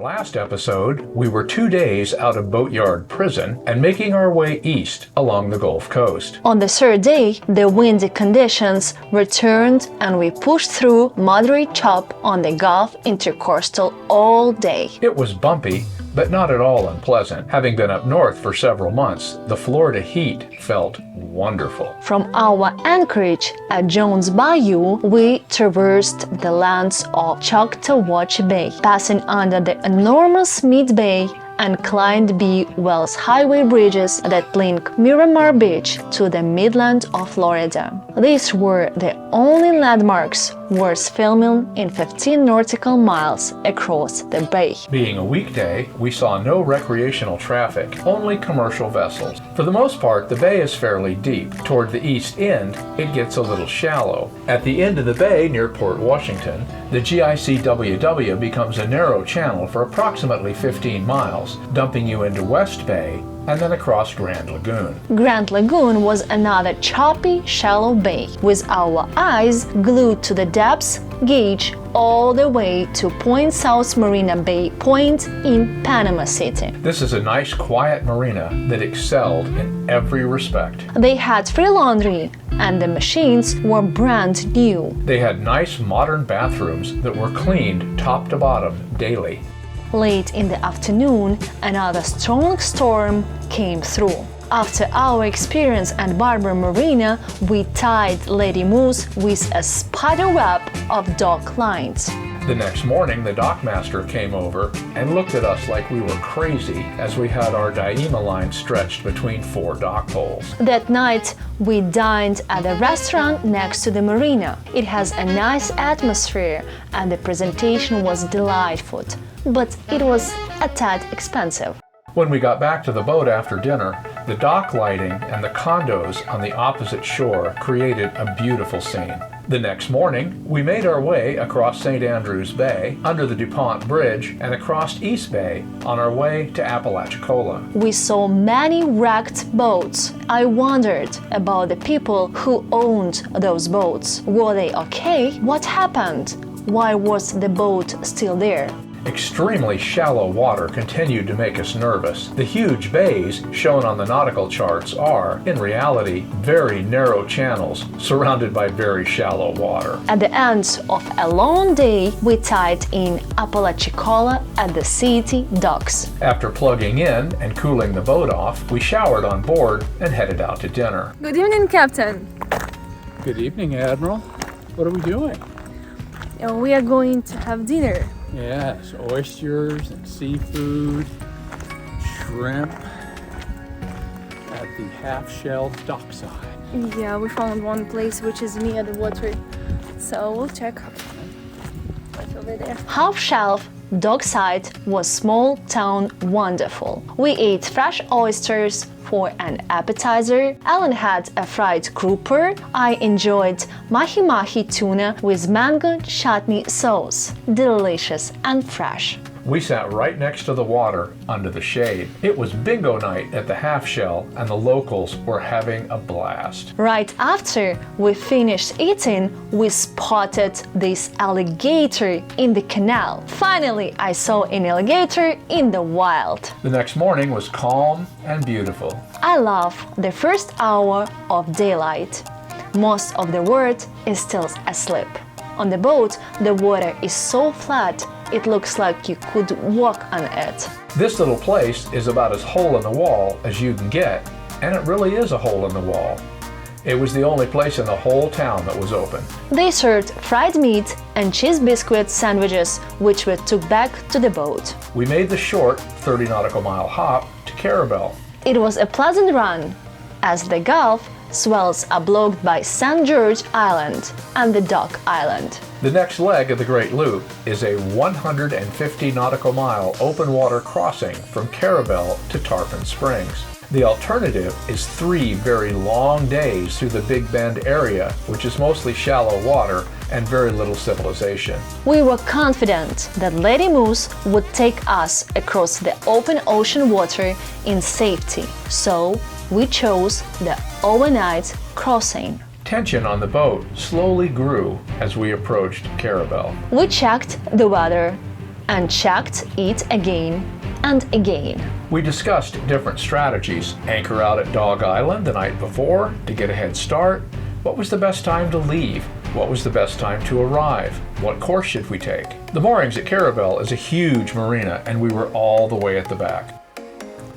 last episode, we were 2 days out of Boatyard Prison and making our way east along the Gulf Coast. On the third day, the windy conditions returned and we pushed through moderate chop on the Gulf Intracoastal all day. It was bumpy, but not at all unpleasant. Having been up north for several months, the Florida heat felt wonderful. From our anchorage at Jones Bayou, we traversed the lands of Choctaw Bay, passing under the enormous Mid Bay and Client B. Wells highway bridges that link Miramar Beach to the Midland of Florida. These were the only landmarks worth filming in 15 nautical miles across the bay. Being a weekday, we saw no recreational traffic, only commercial vessels. For the most part, the bay is fairly deep. Toward the east end, it gets a little shallow. At the end of the bay near Port Washington, the GICWW becomes a narrow channel for approximately 15 miles, dumping you into West Bay and then across Grand Lagoon. Grand Lagoon was another choppy, shallow bay, with our eyes glued to the depths gauge all the way to Point South Marina Bay Point in Panama City. This is a nice, quiet marina that excelled in every respect. They had free laundry, and the machines were brand new. They had nice, modern bathrooms that were cleaned top to bottom daily. Late in the afternoon, another strong storm came through. After our experience at Barber Marina, we tied Lady Moose with a spider web of dock lines. The next morning, the dockmaster came over and looked at us like we were crazy as we had our Daima line stretched between 4 dock poles. That night, we dined at a restaurant next to the marina. It has a nice atmosphere and the presentation was delightful, but it was a tad expensive. When we got back to the boat after dinner, the dock lighting and the condos on the opposite shore created a beautiful scene. The next morning, we made our way across St. Andrews Bay, under the DuPont Bridge, and across East Bay on our way to Apalachicola. We saw many wrecked boats. I wondered about the people who owned those boats. Were they okay? What happened? Why was the boat still there? Extremely shallow water continued to make us nervous. The huge bays shown on the nautical charts are, in reality, very narrow channels surrounded by very shallow water. At the end of a long day, we tied in Apalachicola at the city docks. After plugging in and cooling the boat off, we showered on board and headed out to dinner. Good evening, Captain. Good evening, Admiral. What are we doing? We are going to have dinner. Yes, oysters and seafood, shrimp at the half-shell dockside. Yeah, we found one place which is near the water, so we'll check. Right over there. Half Shelf Dockside was small town wonderful. We ate fresh oysters for an appetizer. Alan had a fried grouper. I enjoyed mahi-mahi tuna with mango chutney sauce. Delicious and fresh. We sat right next to the water, under the shade. It was bingo night at the Half Shell, and the locals were having a blast. Right after we finished eating, we spotted this alligator in the canal. Finally, I saw an alligator in the wild. The next morning was calm and beautiful. I love the first hour of daylight. Most of the world is still asleep. On the boat, the water is so flat, it looks like you could walk on it. This little place is about as hole in the wall as you can get, and it really is a hole in the wall. It was the only place in the whole town that was open. They served fried meat and cheese biscuit sandwiches, which we took back to the boat. We made the short 30 nautical mile hop to Carrabelle. It was a pleasant run, as the Gulf swells are blocked by St. George Island and the Dock Island. The next leg of the Great Loop is a 150 nautical mile open water crossing from Carrabelle to Tarpon Springs. The alternative is 3 very long days through the Big Bend area, which is mostly shallow water and very little civilization. We were confident that Lady Moose would take us across the open ocean water in safety, so we chose the overnight crossing. Tension on the boat slowly grew as we approached Carrabelle. We checked the weather. and checked it again and again. We discussed different strategies. Anchor out at Dog Island the night before to get a head start. What was the best time to leave? What was the best time to arrive? What course should we take? The moorings at Carrabelle is a huge marina, and we were all the way at the back.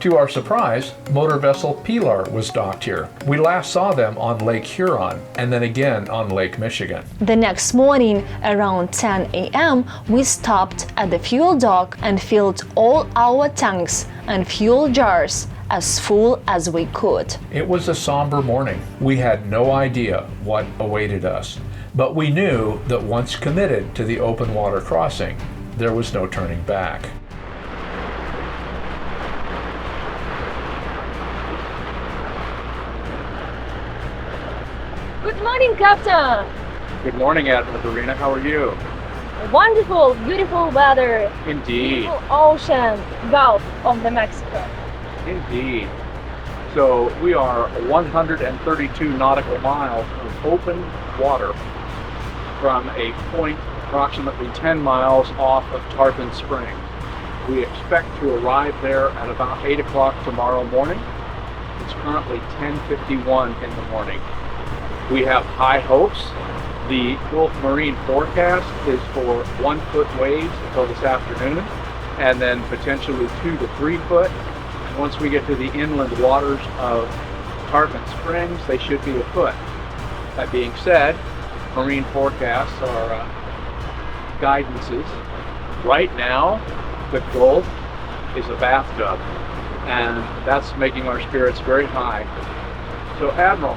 To our surprise, motor vessel Pilar was docked here. We last saw them on Lake Huron and then again on Lake Michigan. The next morning, around 10 a.m., we stopped at the fuel dock and filled all our tanks and fuel jars as full as we could. It was a somber morning. We had no idea what awaited us, but we knew that once committed to the open water crossing, there was no turning back. Good morning, Captain! Good morning, Admiral Dorina. How are you? Wonderful, beautiful weather. Indeed. Beautiful ocean, Gulf of Mexico. Indeed. So we are 132 nautical miles of open water from a point approximately 10 miles off of Tarpon Springs. We expect to arrive there at about 8 o'clock tomorrow morning. It's currently 10:51 in the morning. We have high hopes. The Gulf Marine forecast is for 1 foot waves until this afternoon, and then potentially 2 to 3 foot. Once we get to the inland waters of Tarpon Springs, they should be a foot. That being said, marine forecasts are guidances. Right now, the Gulf is a bathtub, and that's making our spirits very high. So, Admiral,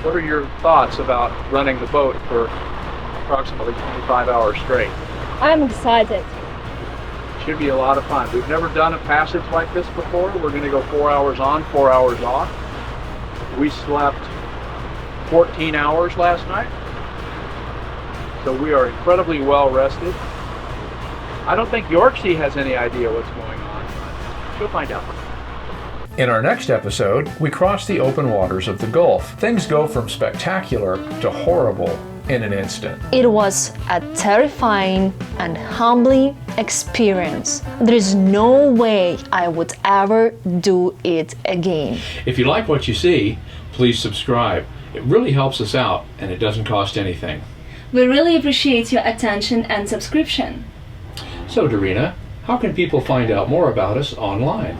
what are your thoughts about running the boat for approximately 25 hours straight? I'm excited. Should be a lot of fun. We've never done a passage like this before. We're going to go 4 hours on, 4 hours off. We slept 14 hours last night, so we are incredibly well rested. I don't think Yorksie has any idea what's going on, but she'll find out. In our next episode, we cross the open waters of the Gulf. Things go from spectacular to horrible in an instant. It was a terrifying and humbling experience. There is no way I would ever do it again. If you like what you see, please subscribe. It really helps us out, and it doesn't cost anything. We really appreciate your attention and subscription. So, Dorina, how can people find out more about us online?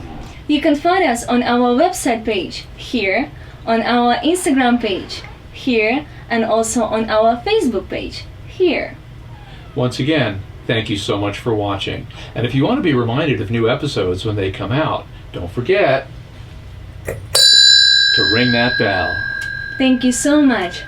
You can find us on our website page, here, on our Instagram page, here, and also on our Facebook page, here. Once again, thank you so much for watching. And if you want to be reminded of new episodes when they come out, don't forget to ring that bell. Thank you so much.